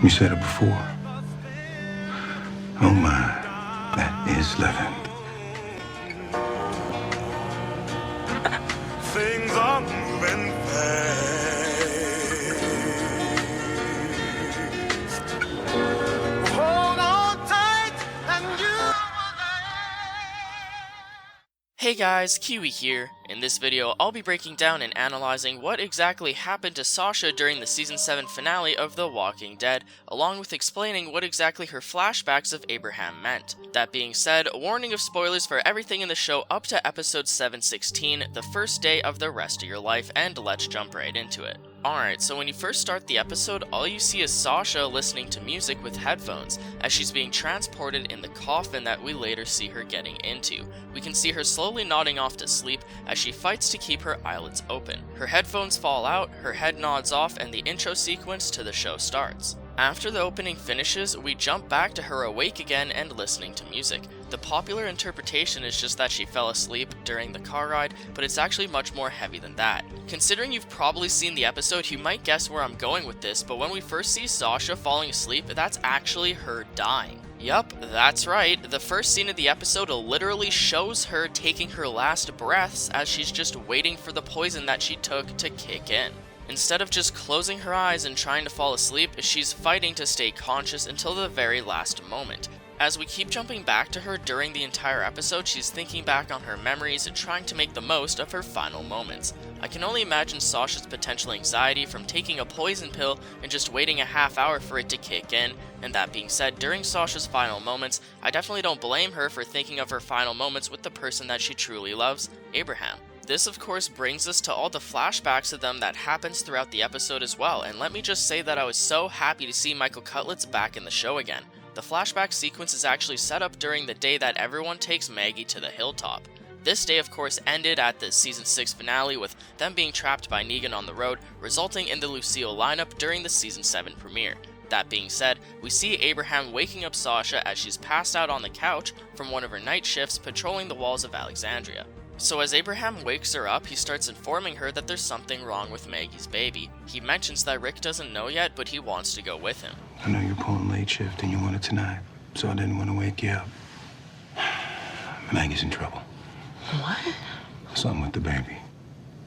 You said it before. Oh my, that is living. Things are moving fast. Hold on tight and you will. Hey guys, Kiwi here. In this video, I'll be breaking down and analyzing what exactly happened to Sasha during the Season 7 finale of The Walking Dead, along with explaining what exactly her flashbacks of Abraham meant. That being said, a warning of spoilers for everything in the show up to episode 716, the first day of the rest of your life, and let's jump right into it. Alright, so when you first start the episode, all you see is Sasha listening to music with headphones, as she's being transported in the coffin that we later see her getting into. We can see her slowly nodding off to sleep as she fights to keep her eyelids open. Her headphones fall out, her head nods off, and the intro sequence to the show starts. After the opening finishes, we jump back to her awake again and listening to music. The popular interpretation is just that she fell asleep during the car ride, but it's actually much more heavy than that. Considering you've probably seen the episode, you might guess where I'm going with this, but when we first see Sasha falling asleep, that's actually her dying. Yup, that's right, the first scene of the episode literally shows her taking her last breaths as she's just waiting for the poison that she took to kick in. Instead of just closing her eyes and trying to fall asleep, she's fighting to stay conscious until the very last moment. As we keep jumping back to her during the entire episode, she's thinking back on her memories and trying to make the most of her final moments. I can only imagine Sasha's potential anxiety from taking a poison pill and just waiting a half hour for it to kick in, and that being said, during Sasha's final moments, I definitely don't blame her for thinking of her final moments with the person that she truly loves, Abraham. This of course brings us to all the flashbacks of them that happens throughout the episode as well, and let me just say that I was so happy to see Michael Cutlitz back in the show again. The flashback sequence is actually set up during the day that everyone takes Maggie to the hilltop. This day of course ended at the Season 6 finale with them being trapped by Negan on the road, resulting in the Lucille lineup during the Season 7 premiere. That being said, we see Abraham waking up Sasha as she's passed out on the couch from one of her night shifts patrolling the walls of Alexandria. So as Abraham wakes her up, he starts informing her that there's something wrong with Maggie's baby. He mentions that Rick doesn't know yet, but he wants to go with him. I know you're pulling late shift and you want it tonight, so I didn't want to wake you up. Maggie's in trouble. What? Something with the baby.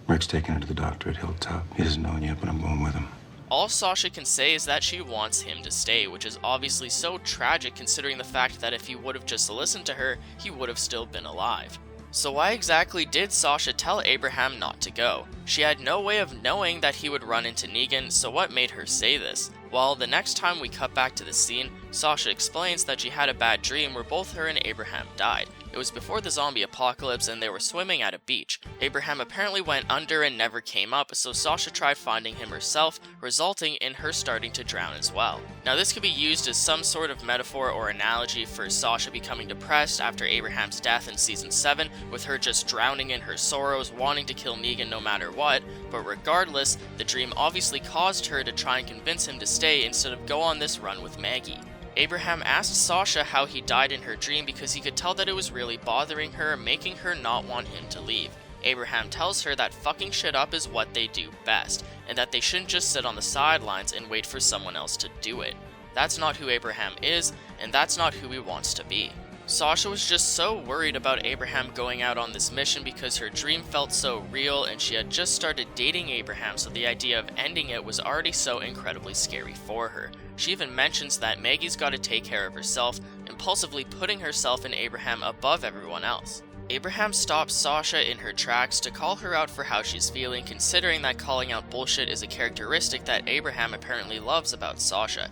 Rick's taking her to the doctor at Hilltop. He doesn't know yet, but I'm going with him. All Sasha can say is that she wants him to stay, which is obviously so tragic considering the fact that if he would have just listened to her, he would have still been alive. So why exactly did Sasha tell Abraham not to go? She had no way of knowing that he would run into Negan, so what made her say this? Well, the next time we cut back to the scene, Sasha explains that she had a bad dream where both her and Abraham died. It was before the zombie apocalypse and they were swimming at a beach. Abraham apparently went under and never came up, so Sasha tried finding him herself, resulting in her starting to drown as well. Now this could be used as some sort of metaphor or analogy for Sasha becoming depressed after Abraham's death in Season 7, with her just drowning in her sorrows, wanting to kill Negan no matter what, but regardless, the dream obviously caused her to try and convince him to stay instead of go on this run with Maggie. Abraham asked Sasha how he died in her dream because he could tell that it was really bothering her, making her not want him to leave. Abraham tells her that fucking shit up is what they do best, and that they shouldn't just sit on the sidelines and wait for someone else to do it. That's not who Abraham is, and that's not who he wants to be. Sasha was just so worried about Abraham going out on this mission because her dream felt so real and she had just started dating Abraham, so the idea of ending it was already so incredibly scary for her. She even mentions that Maggie's got to take care of herself, impulsively putting herself and Abraham above everyone else. Abraham stops Sasha in her tracks to call her out for how she's feeling, considering that calling out bullshit is a characteristic that Abraham apparently loves about Sasha.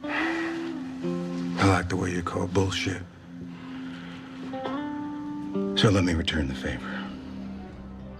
I like the way you call bullshit. So let me return the favor.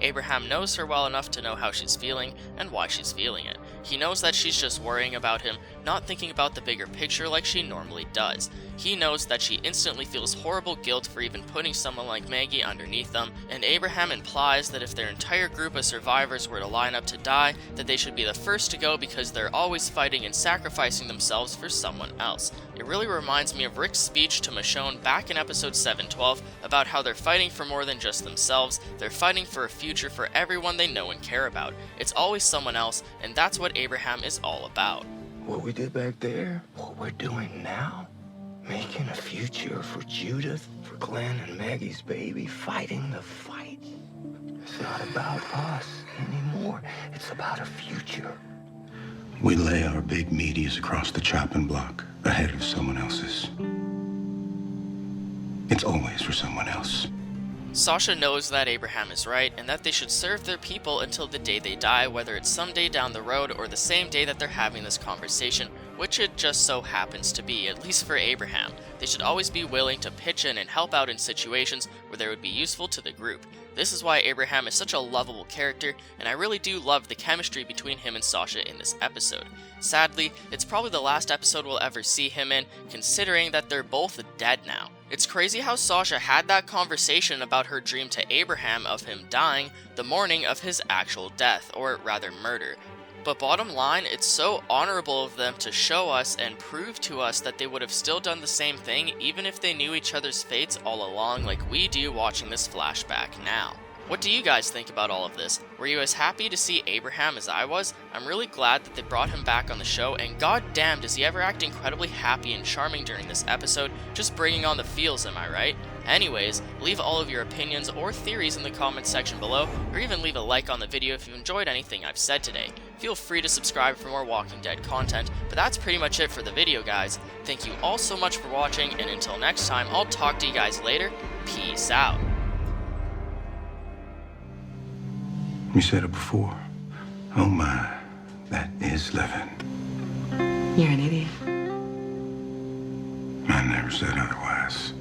Abraham knows her well enough to know how she's feeling and why she's feeling it. He knows that she's just worrying about him, not thinking about the bigger picture like she normally does. He knows that she instantly feels horrible guilt for even putting someone like Maggie underneath them, and Abraham implies that if their entire group of survivors were to line up to die, that they should be the first to go because they're always fighting and sacrificing themselves for someone else. It really reminds me of Rick's speech to Michonne back in episode 712 about how they're fighting for more than just themselves, they're fighting for a future for everyone they know and care about. It's always someone else, and that's what Abraham is all about. What we did back there, what we're doing now, making a future for Judith, for Glenn and Maggie's baby, fighting the fight. It's not about us anymore. It's about a future. We lay our big meaties across the chopping block ahead of someone else's. It's always for someone else. Sasha knows that Abraham is right, and that they should serve their people until the day they die, whether it's someday down the road or the same day that they're having this conversation, which it just so happens to be, at least for Abraham. They should always be willing to pitch in and help out in situations where they would be useful to the group. This is why Abraham is such a lovable character, and I really do love the chemistry between him and Sasha in this episode. Sadly, it's probably the last episode we'll ever see him in, considering that they're both dead now. It's crazy how Sasha had that conversation about her dream to Abraham of him dying the morning of his actual death, or rather murder. But bottom line, it's so honorable of them to show us and prove to us that they would have still done the same thing even if they knew each other's fates all along like we do watching this flashback now. What do you guys think about all of this? Were you as happy to see Abraham as I was? I'm really glad that they brought him back on the show, and goddamn does he ever act incredibly happy and charming during this episode, just bringing on the feels, am I right? Anyways, leave all of your opinions or theories in the comments section below, or even leave a like on the video if you enjoyed anything I've said today. Feel free to subscribe for more Walking Dead content, but that's pretty much it for the video, guys. Thank you all so much for watching, and until next time, I'll talk to you guys later. Peace out. You said it before. Oh my, that is living. You're an idiot. I never said otherwise.